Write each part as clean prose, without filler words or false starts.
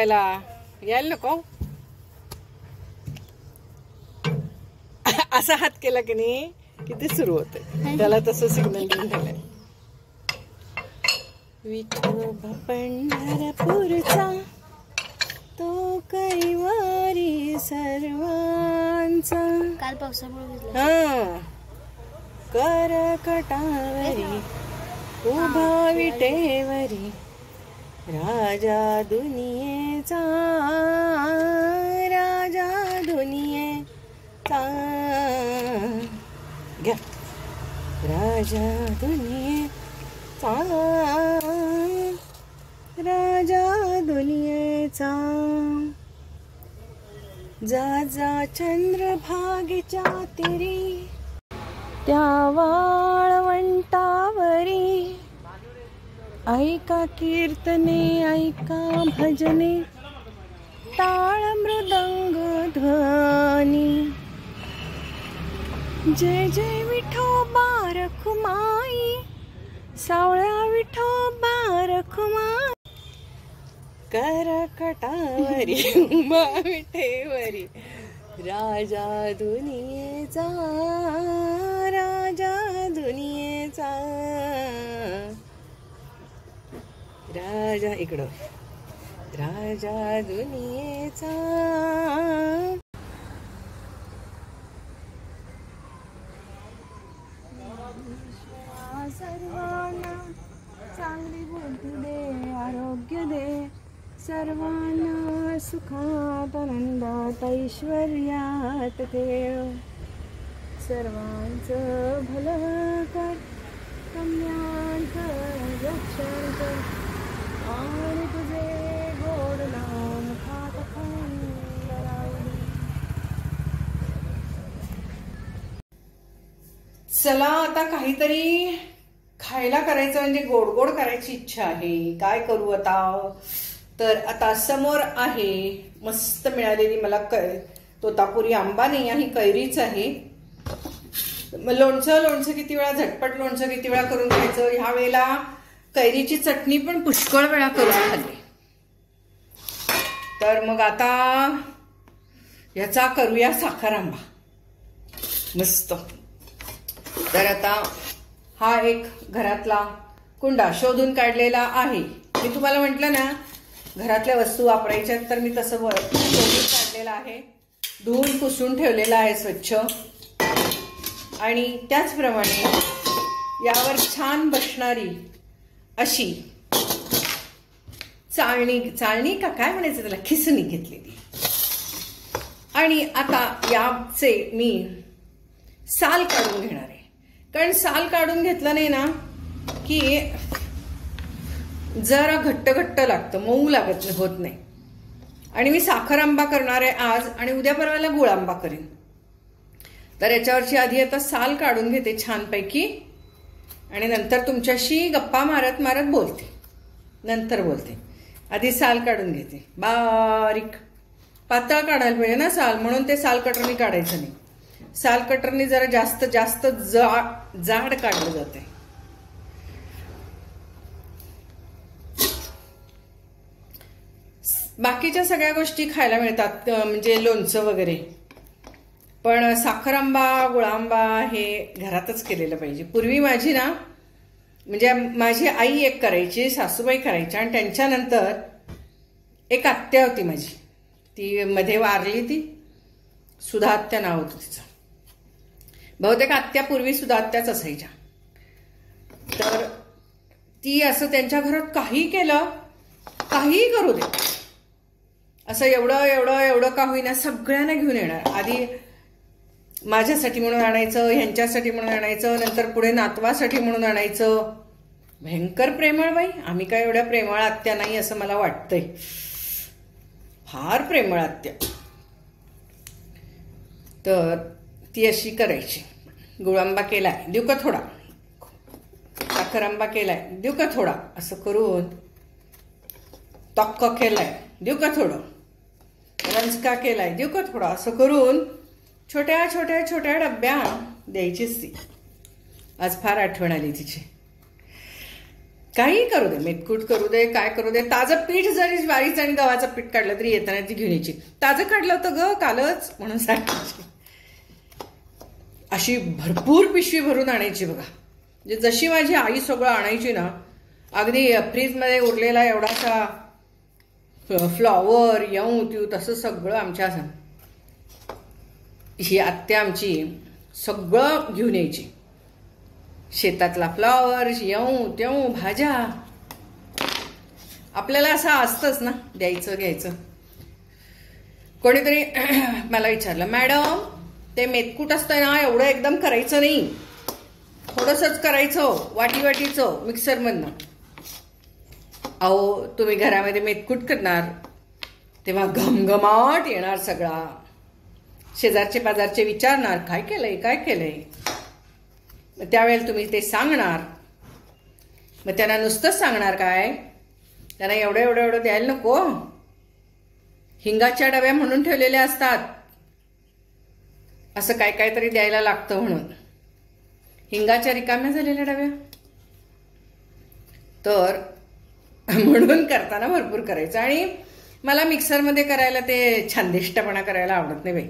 यायला नको असा हात केला की नाही किती सुरू होते त्याला तसं सिग्नल देऊन झालंय. विठोबा पंढरपूरचा तो कैवारी सर्वांचा काल पावसामुळे हा करकटावरी उभा विटेवरी राजा दुनियेचा घ्या राजा दुनियेचा जा जा चंद्रभागेच्या तिरी त्या वाळवंटावरी ऐका कीर्तने ऐका भजने टाळ मृदंग ध्वनी जय जय विठोबा रखुमाई सावळ्या विठोबा रखुमाई करकटावरी उभा विठेवरी राजा दुनियेचा राजा इकडं राजा दुनियेचा. सर्वांना चांगली बुद्धी दे आरोग्य दे सर्वांना सुखात आनंदात ऐश्वर्यात ठेव सर्वांचं भलं कर कल्याणकर रक्षण कर आणि तुझे गोड नाम खात खंड राहू. चला आता काहीतरी खायला करायचं म्हणजे गोड गोड करायची इच्छा आहे. काय करू आता तर आता समोर आहे मस्त मिळालेली मला तोतापुरी आंबा नाही आहे कैरीच आहे. लोणचं किती वेळा झटपट लोणचं किती वेळा करून खायचं. ह्या वेळेला कैरीची चटणी पण पुष्कळ वेळा करून खाल्ली. तर मग आता ह्याचा करूया साखर आंबा मस्त. तर आता हा एक घरातला कुंडा शोधून काढलेला आहे. मी तुम्हाला म्हटलं ना घरातल्या वस्तू वापरायच्या तर मी तसं शोधून काढलेला आहे. धुवून पुसून ठेवलेला आहे स्वच्छ. आणि त्याचप्रमाणे यावर छान बसणारी अशी चाळणी का काय म्हणायचं त्याला खिसणी घेतलेली. आणि आता याचे मी साल काढून घेणार आहे. कारण साल काढून घेतलं नाही ना की जरा घट्ट लागतं मऊ लागत होत नाही. आणि मी साखर आंबा करणार आहे आज आणि उद्या परवाला गुळ आंबा करेन. तर याच्यावरची आधी आता साल काढून घेते छानपैकी आणि नंतर तुमच्याशी गप्पा मारत मारत बोलते. नंतर बोलते. आधी साल काढून घेते. बारीक पातळ काढायला पाहिजे ना साल म्हणून ते साल कटरनी काढायचं नाही. साल कटरनी जरा जास्त जाड काढलं जाते. बाकीच्या सगळ्या गोष्टी खायला मिळतात म्हणजे लोणचं वगैरे. पण साखर आंबा गुळांबा हे घरातच केलेलं पाहिजे. पूर्वी माझी ना म्हणजे माझी आई एक करायची सासूबाई करायच्या आणि त्यांच्यानंतर एक आत्या होती माझी ती मध्ये वारली ती सुधा आत्या नाव होतं तिचं. बहुतेक आत्या पूर्वी सुद्धा आत्याच असायच्या. तर ती असं त्यांच्या घरात काही केलं काही करू दे असं एवढं का होईना सगळ्यांना घेऊन येणार. आधी माझ्यासाठी म्हणून आणायचं ह्यांच्यासाठी म्हणून आणायचं नंतर पुढे नातवासाठी म्हणून आणायचं. भयंकर प्रेमळ बाई. आम्ही काय एवढ्या प्रेमळ आत्या नाही असं मला वाटतंय. फार प्रेमळ आत्या. तर ती अशी करायची. गुळांबा केलाय देऊ का थोडा साखर आंबा केलाय देऊ का थोडा असं करून तक्क केलाय देऊ का थोडं रंजका केलाय देऊ का थोडा असं करून छोट्या डब्या द्यायचीच ती. आज फार आठवण आली तिची. काही करू दे, मेथकूट करू दे, काय करू दे, ताजं पीठ जरी ज्वारीचं आणि गव्हाचं पीठ काढलं तरी येताना ती घेऊन यायची. ताजं काढलं होतं ग कालच म्हणून सांगायची. अशी भरपूर पिशवी भरून आणायची बघा. म्हणजे जशी माझी आई सगळं आणायची ना, अगदी फ्रीजमध्ये उरलेला एवढासा फ्लॉवर येऊ त्यू तसं सगळं आमच्या ही आत्या आमची सगळं घेऊन यायची. शेतातला फ्लॉवर, येऊ तेऊ भाज्या. आपल्याला असं असतंच ना द्यायचं घ्यायचं. कोणीतरी मला विचारलं, मॅडम ते मेथकूट असतं ना एवढं एकदम करायचं नाही, थोडंसंच करायचं वाटी वाटीचं मिक्सरमधनं. अहो तुम्ही घरामध्ये मेथकूट करणार तेव्हा घमघमाट येणार सगळा. शेजारचे पाजारचे विचारणार काय केलंय काय केलंय. मग त्यावेळेला तुम्ही ते सांगणार. मग त्यांना नुसतंच सांगणार काय, त्यांना एवढं एवढं एवढं द्यायला नको. हिंगाच्या डब्या म्हणून ठेवलेल्या असतात, असं काय काय तरी द्यायला लागतं म्हणून. हिंगाच्या रिकाम्या झालेल्या डब्या. तर म्हणून करताना भरपूर करायचं. आणि मला मिक्सरमध्ये करायला ते छानदिष्टपणा करायला आवडत नाही बाई.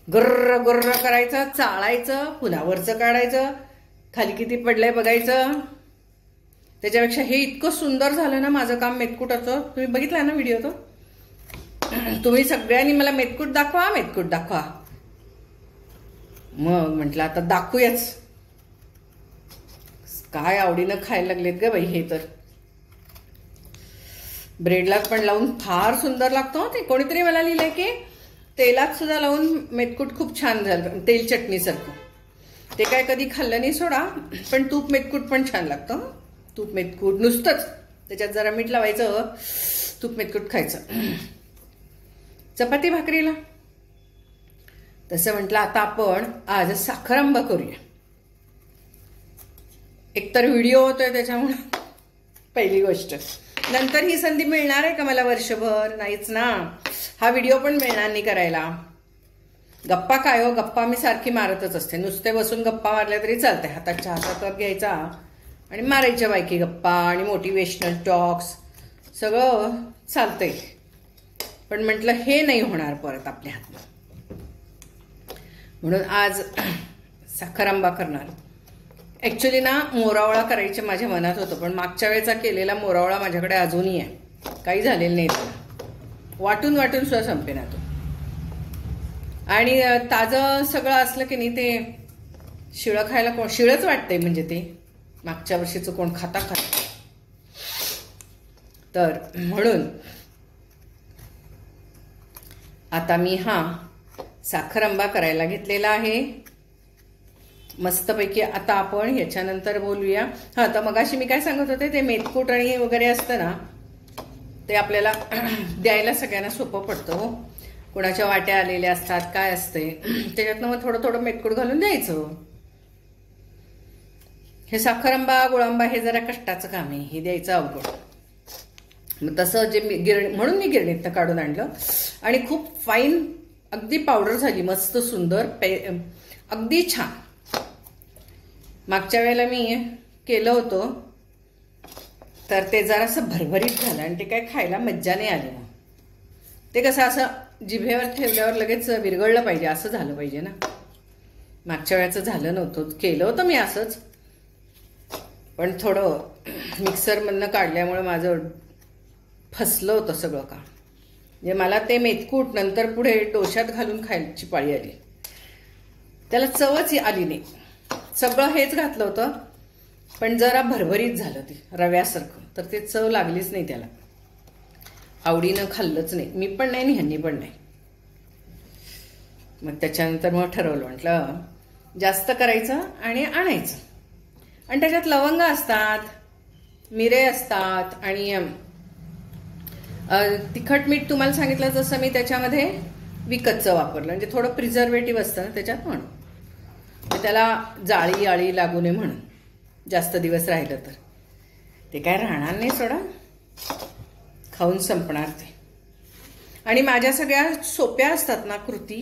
गुर्र गुर्र करायचं, चाळायचं, पुन्हा वरचं काढायचं, खाली किती पडलंय बघायचं. त्याच्यापेक्षा हे इतकं सुंदर झालं ना माझं काम मेथकूटाचं. तुम्ही बघितलं ना व्हिडिओ तो. तुम्ही सगळ्यांनी मला मेथकूट दाखवा मेथकूट दाखवा. मग म्हटलं आता दाखवूयाच. काय आवडीनं खायला लागलेत ग बाई हे तर. ब्रेडला पण लावून फार सुंदर लागतो ते. कोणीतरी मला लिहिलंय की तेलात सुद्धा लावून मेथकूट खूप छान झालं, तेल चटणीसारखं. ते काय कधी खाल्लं नाही सोडा, पण तूप मेथकूट पण छान लागतं. तूप मेथकूट नुसतंच त्याच्यात जरा मीठ लावायचं, तूप मेथकूट खायचं चपाती भाकरीला. तसं म्हटलं आता आपण आज साखरांबा करूया. एकतर व्हिडिओ होतोय त्याच्यामुळे पहिली गोष्ट. नंतर ही संधी मिळणार आहे का मला वर्षभर? नाहीच ना. हा व्हिडिओ पण मिळणार नाही करायला. गप्पा काय हो, गप्पा मी सारखी मारतच असते. नुसते बसून गप्पा मारल्या तरी चालते. हातात चहाचा कप घ्यायचा आणि मारायच्या बायकी गप्पा आणि मोटिवेशनल टॉक्स सगळं चालतंय. पण म्हटलं हे नाही होणार परत आपल्या हातनं. म्हणून आज साखरांबा करणार. ऍक्च्युली ना मोरावळा करायचे माझ्या मनात होतं, पण मागच्या वेळेचा केलेला मोरावळा माझ्याकडे अजूनही आहे. काही झालेलं नाही त्याला. वाटून वाटून सुद्धा संपेना तो. आणि ताजं सगळं असलं की नाही ते शिळं खायला कोण शिळंच वाटतंय. म्हणजे ते मागच्या वर्षीचं कोण खाता. तर म्हणून आता मी हा साखरांबा करायला घेतलेला आहे मस्तपैकी. आता आपण याच्यानंतर बोलूया. हा तर मगाशी मी काय सांगत होते, ते मेथकूट आणि वगैरे असतं ना ते आपल्याला द्यायला सगळ्यांना सोपं पडतं हो. कोणाच्या वाट्या आलेल्या असतात काय असते त्याच्यातनं मग थोडं थोडं मेथकूट घालून द्यायचं. हे साखरांबा गुळांबा हे जरा कष्टाचं काम आहे, हे द्यायचं अवघड. मग तसं जे मी म्हणून मी गिरणीतनं काढून आणलं आणि खूप फाईन अगदी पावडर झाली, मस्त सुंदर अगदी छान. मागच्या वेळेला मी केलं होतं तर ते जरासं भरभरीत झालं आणि ते काय खायला मज्जा नाही आली. मग ते कसं असं जिभेवर ठेवल्यावर लगेच विरघळलं पाहिजे असं झालं पाहिजे ना. मागच्या वेळेचं झालं नव्हतं. केलं होतं मी असंच, पण थोडं मिक्सरमधनं काढल्यामुळे माझं फसलं होतं सगळं काम. म्हणजे मला ते मेथकूट नंतर पुढे डोशात घालून खायची पाळी आली. त्याला चवच आली नाही. सगळं हेच घातलं होतं पण जरा भरभरीत झालं ते रव्यासारखं, तर ते चव लागलीच नाही त्याला. आवडीनं खाल्लंच नाही. मी पण नाही आणि ह्यांनी पण नाही. मग त्याच्यानंतर मग ठरवलं, म्हटलं जास्त करायचं आणि आणायचं. आणि त्याच्यात लवंग असतात, मिरे असतात आणि तिखट मीठ तुम्हाला सांगितलं जसं मी त्याच्यामध्ये विकतचं वापरलं. म्हणजे थोडं प्रिझर्वेटिव्ह असतं ना त्याच्यात, म्हणून त्याला जाळी आळी लागू नये म्हणून. जास्त दिवस राहिलं तर ते काय राहणार नाही सोडा, खाऊन संपणार ते. आणि माझ्या सगळ्या सोप्या असतात ना कृती.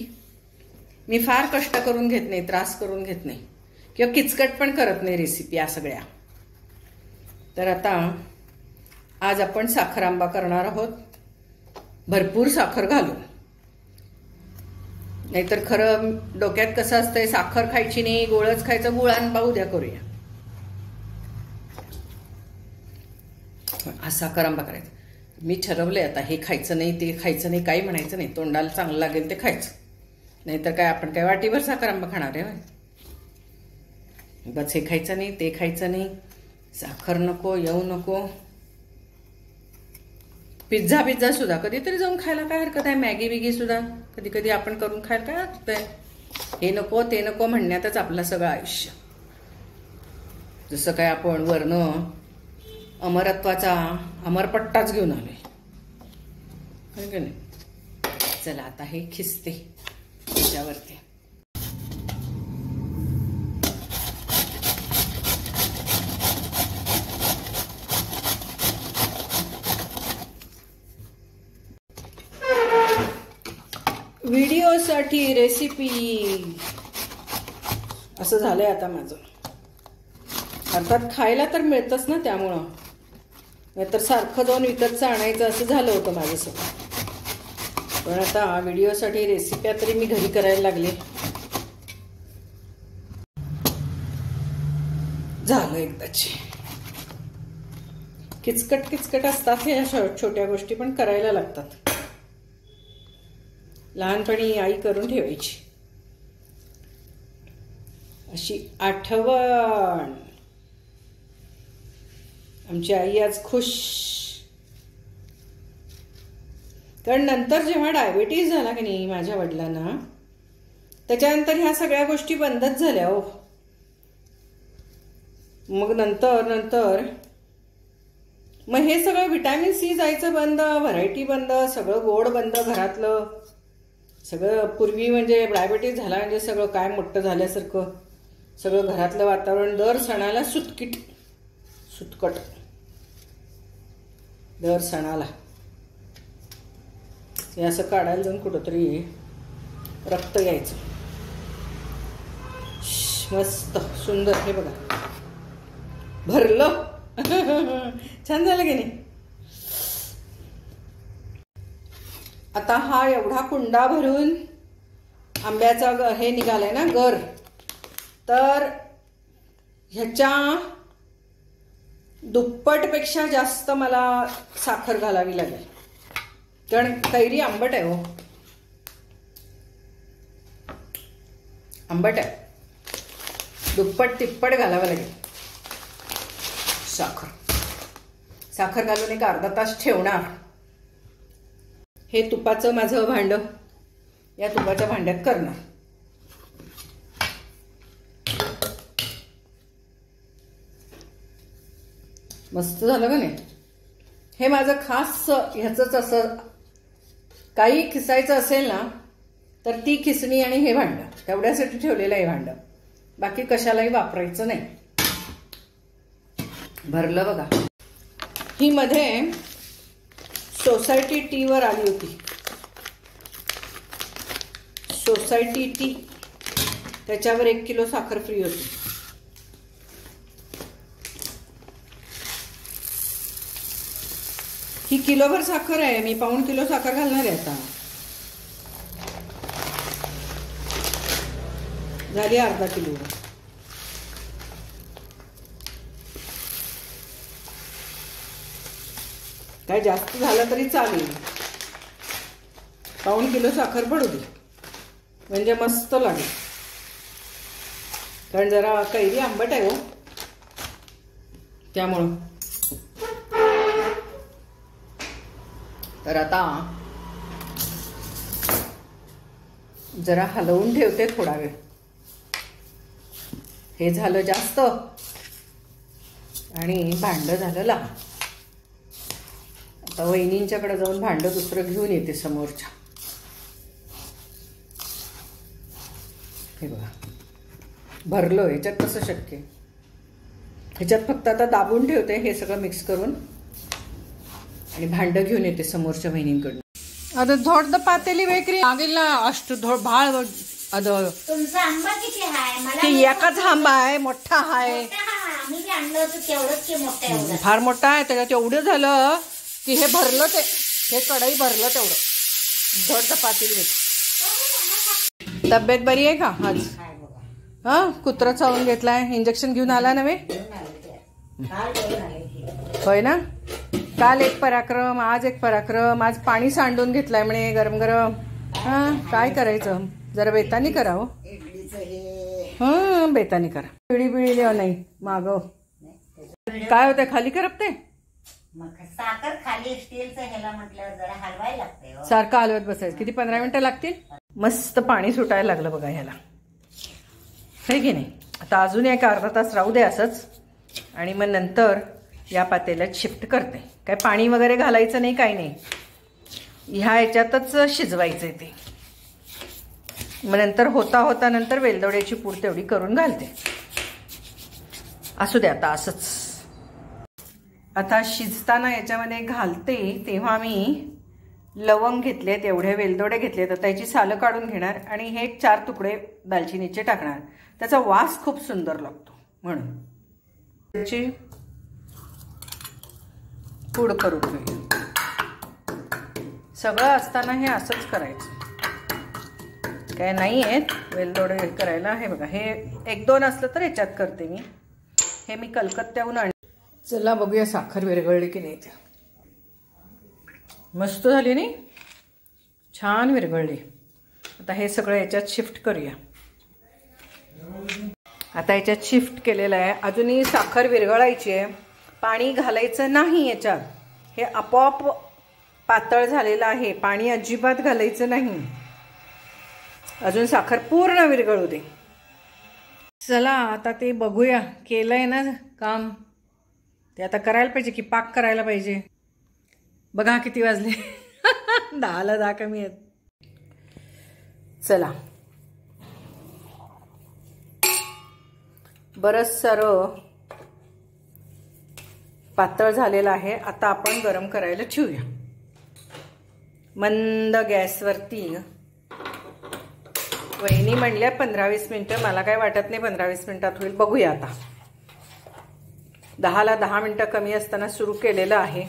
मी फार कष्ट करून घेत नाही, त्रास करून घेत नाही किंवा किचकट पण करत नाही रेसिपी. या सगळ्या तर आता आज आपण साखर आंबा करणार आहोत, भरपूर साखर घालून. नाहीतर खरं डोक्यात कसं असतंय, साखर खायची नाही, गोळच खायचं, गुळ आंबा उद्या करूया. आज साखर आंबा करायचा. मी ठरवलंय आता हे खायचं नाही, ते खायचं नाही, काही म्हणायचं नाही. तोंडाला चांगलं लागेल ते खायचं. नाहीतर काय आपण काय वाटीभर साखर आंबा खाणार आहे? बस हे खायचं नाही, ते खायचं नाही, साखर नको, येऊ नको. पिझ्झा सुद्धा कधीतरी जाऊन खायला काय हरकत आहे. मॅगी बिगी सुद्धा कधी कधी आपण करून खायला काय हरकत आहे. हे नको ते नको म्हणण्यातच आपलं सगळं आयुष्य. जसं काय आपण वर्ण अमरत्वाचा अमरपट्टाच घेऊन आलोय, की नाही? चला आता हे खिसते त्याच्यावरती. व्हिडिओसाठी रेसिपी असं झालंय आता माझं. अर्थात खायला तर मिळतच ना, त्यामुळं. नाहीतर सारखं जाऊन विकतचं आणायचं असं झालं होतं माझं सगळं. पण आता व्हिडिओसाठी रेसिप्या तरी मी घरी करायला लागले. झालं एकदाची. किचकट असतात हे छोट्या गोष्टी, पण करायला लागतात. लहानपणी आई करून ठेवायची अशी आठवण. आमची आई आज खुश, कारण नंतर जेव्हा डायबिटीज झाला की नाही माझ्या वडिलांना, त्याच्यानंतर ह्या सगळ्या गोष्टी बंदच झाल्या हो. मग नंतर मग हे सगळं व्हिटॅमिन सी जायचं बंद, व्हरायटी बंद, सगळं गोड बंद घरातलं सगळं. पूर्वी म्हणजे डायबिटीज झाला म्हणजे सगळं काय मोठं झाल्यासारखं, सगळं घरातलं वातावरण दर सणाला सुटकट दर सणाला हे असं काढायला जाऊन कुठंतरी रक्त यायचं. मस्त सुंदर. हे बघा भरलं. छान झालं की नाही? आता हा एवढा कुंडा भरून आंब्याचा हे निघालाय ना गर, तर ह्याच्या दुप्पटपेक्षा जास्त मला साखर घालावी लागेल, कारण कैरी आंबट आहे हो, आंबट आहे. दुप्पट तिप्पट घालावं लागेल साखर घालून एक अर्धा तास ठेवणार. हे तुपाचं माझं भांड या तुपाच्या भांड्यात करणार. मस्त झालं का नाही? हे माझं खास ह्याचंच असं काही खिसायचं असेल ना, तर ती खिसणी आणि हे भांड तेवढ्यासाठी ठेवलेलं आहे भांड. बाकी कशालाही वापरायचं नाही. भरलं बघा. ही मध्ये सोसायटी टी वर आली होती. सोसायटी टी, त्याच्यावर 1 किलो साखर फ्री होती. ही किलोभर साखर आहे. मी 1.25 किलो साखर घालणार आहे आता. झाली अर्धा किलो. काय जास्त झालं तरी चालेल. 1.25 किलो साखर पडू दे म्हणजे मस्त लागेल. कारण जरा कैरी आंबट आहे हो, त्यामुळं. तर आता जरा हलवून ठेवते थोडा वेळ. हे झालं जास्त आणि भांड झालं लहान. आता वहिनींच्याकडे जाऊन भांड दुसरं घेऊन येते समोरच्या. हे बघा भरलं. ह्याच्यात कसं शक्य? ह्याच्यात फक्त आता दाबून ठेवते हे सगळं मिक्स करून आणि भांड घेऊन येते समोरच्या वहिनींकडून. आता थोडं पातेली वेगळी मागेल ना. अष्ट थोड भाळ तुमचा आंबा किती आहे? एकाच आंबा आहे, मोठा आहे. आम्ही आणलं होतं तेवढंच की मोठं एवढं फार मोठा आहे त्याच्यात एवढं झालं की हे भरलं ते हे कढई भरलं तेवढं धड चपाती तब्येत बरी आहे का आज हा कुत्रा चावून घेतलाय इंजेक्शन घेऊन आला नव्हे होय ना काल एक पराक्रम आज एक पराक्रम आज पाणी सांडून घेतलाय म्हणे गरम गरम हा काय करायचं जरा बेतानी करा हो हा बेतानी करा पिढी पिढी देव नाही मागव काय होतंय खाली करपते साखर खाली स्टीलचं ह्याला म्हटल्यावर जरा हलवायला लागते सारखं हलवत बसायचं किती 15 मिनिटं लागतील मस्त पाणी सुटायला लागलं बघा ह्याला हे की नाही आता अजून एक अर्धा तास राहू दे असंच आणि मग नंतर या पातेल्यात शिफ्ट करते काय पाणी वगैरे घालायचं नाही काही नाही ह्या ह्याच्यातच शिजवायचं ते मग नंतर होता होता नंतर वेलदोड्याची पूड तेवढी करून घालते असू दे आता असंच आता शिजताना याच्यामध्ये घालते तेव्हा मी लवंग घेतलेत एवढे वेलदोडे घेतलेत तर त्याची सालं काढून घेणार आणि हे 4 तुकडे दालचिनीचे टाकणार त्याचा वास खूप सुंदर लागतो म्हणून त्याची पूड करून घेऊया सगळं असताना हे असंच करायचं काय नाही आहेत वेलदोडे करायला हे बघा हे 1-2 असलं तर याच्यात करते मी मी कलकत्त्याहून चला बघूया साखर विरघळली की नाही मस्त झाली नाही छान विरघळली आता हे सगळं याच्यात शिफ्ट करूया आता याच्यात शिफ्ट केलेलं आहे अजूनही साखर विरघळायची आहे पाणी घालायचं नाही याच्यात हे आपोआप पातळ झालेलं आहे पाणी अजिबात घालायचं नाही अजून साखर पूर्ण विरघळू दे चला आता ते बघूया केलंय ना काम ते आता करायला पाहिजे की पाक करायला पाहिजे बघा किती वाजले 10ला 10 कमी आहेत चला बरंच सारं पातळ झालेलं आहे आता आपण गरम करायला ठेवूया मंद गॅसवरती वहिनी म्हणल्या 15-20 मिनिटं मला काय वाटत नाही 15-20 मिनिटात होईल बघूया आता 10ला 10 मिनिटं कमी असताना सुरू केलेलं आहे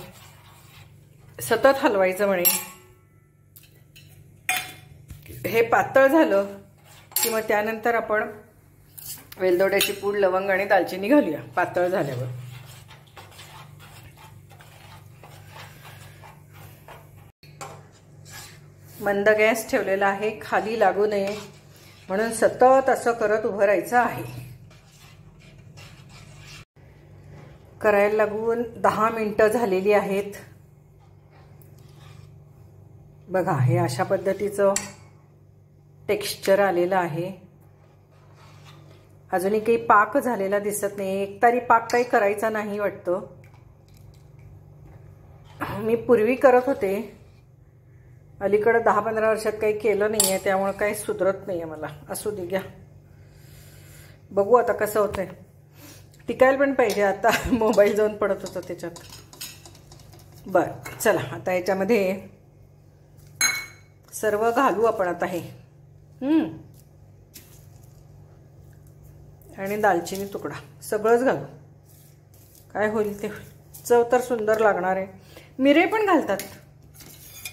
सतत हलवायचं म्हणे हे पातळ झालं की मग त्यानंतर आपण वेलदोड्याची पूड लवंग आणि दालचिनी घालूया पातळ झाल्यावर मंद गॅस ठेवलेला आहे खाली लागू नये म्हणून सतत असं करत उभं राहायचं आहे करायला लागून 10 मिनिटं झालेली आहेत बघा हे अशा पद्धतीचं टेक्स्चर आलेलं आहे अजूनही काही पाक झालेला दिसत नाही एकतारी पाक काही करायचा नाही वाटतं मी पूर्वी करत होते अलीकडे 10-15 वर्षात काही केलं नाही आहे त्यामुळे काही सुधरत नाही आहे मला असू दे घ्या बघू आता कसं होतंय टिकायला पण पाहिजे आता मोबाईल जाऊन पडत होतं त्याच्यात बरं चला आता याच्यामध्ये सर्व घालू आपण आता हे आणि दालचिनी तुकडा सगळंच घालू काय होईल ते चव तर सुंदर लागणार आहे मिरे पण घालतात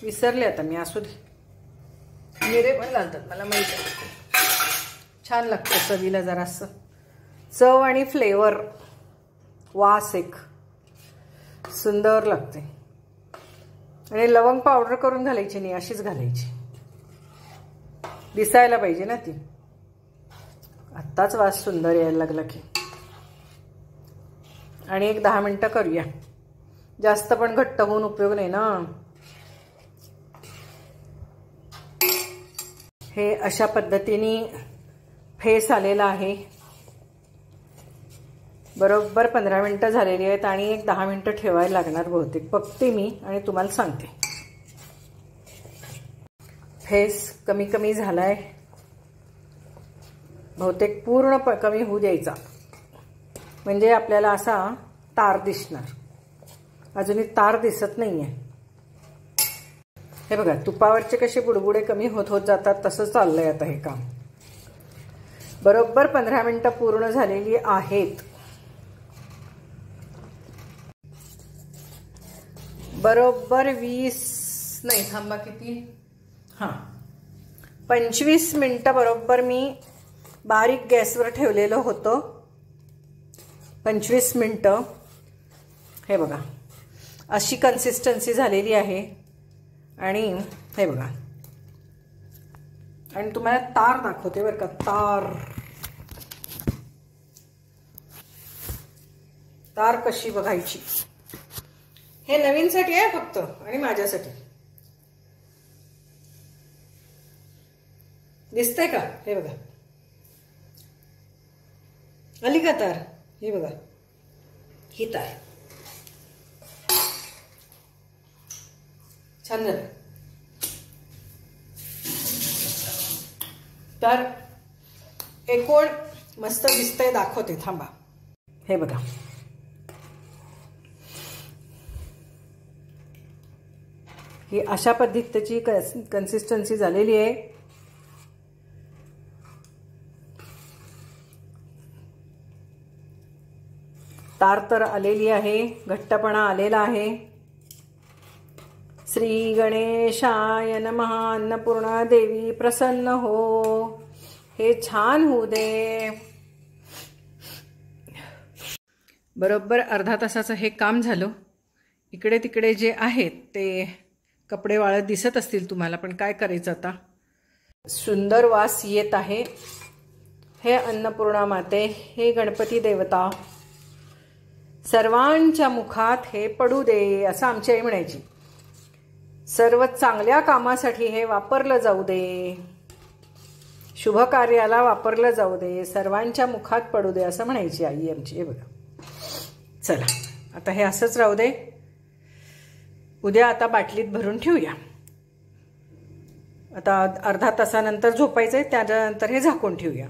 विसरले आता मी असू दे मिरे पण घालतात मला माहिती आहे छान लागतं चवीला जरासं चव आणि फ्लेवर वास एक सुंदर लागते आणि लवंग पावडर करून घालायची नाही अशीच घालायची दिसायला पाहिजे ना ती आत्ताच वास सुंदर यायला लागला की आणि एक 10 मिनिटं करूया जास्त पण घट्ट होऊन उपयोग नाही ना हे अशा पद्धतीने फेस आलेला आहे बरोबर 15 मिनिटं झालेली आहेत आणि एक 10 मिनिटं ठेवायला लागणार बहुतेक बघते मी आणि तुम्हाला सांगते फेस कमी कमी झालाय बहुतेक पूर्ण कमी होऊ द्यायचा म्हणजे आपल्याला असा तार दिसणार अजूनही तार दिसत नाहीये हे बघा तुपावरचे कसे बुडबुडे कमी होत होत जातात तसं चाललंय आता हे काम बरोबर 15 मिनिटं पूर्ण झालेली आहेत बरोबर 20 नाही थांबा किती 25 मिनटं बरोबर मी बारीक गॅसवर ठेवलेलं होतं. 25 मिनटं. हे बघा अशी कन्सिस्टन्सी झालेली आहे. आणि हे बघा आणि तुम्हाला तार दाखवते बरं का. तार कशी बघायची. हे नवीनसाठी आहे फक्त आणि माझ्यासाठी. दिसतंय का. हे बघा आली का तार. हे बघा ही तार छान झालं. तर एकूण मस्त दिसतंय दाखवते थांबा. हे बघा ही अशा पद्धतीची कन्सिस्टन्सी झालेली आहे. तार तर आलेली आहे. घट्टपणा आलेला आहे. श्री गणेशाय नमः. अन्नपूर्णा देवी प्रसन्न हो. हे छान होऊ दे. बरोबर अर्धा तासाचं हे काम झालं. इकडे तिकडे जे आहेत ते कपडे वाळत दिसत असतील तुम्हाला, पण काय करायचं आता. सुंदर वास येत आहे. हे अन्नपूर्णा माते, हे गणपती देवता, सर्वांच्या मुखात हे पडू दे असं आमची आई म्हणायची. सर्व चांगल्या कामासाठी हे वापरलं जाऊ दे. शुभ कार्याला वापरलं जाऊ दे. सर्वांच्या मुखात पडू दे असं म्हणायची आई आमची. हे बघा चला आता हे असंच राहू दे. उद्या आता बाटलीत भरून ठेवूया. आता अर्धा तासानंतर झोपायचंय, त्यानंतर हे झाकून ठेवूया.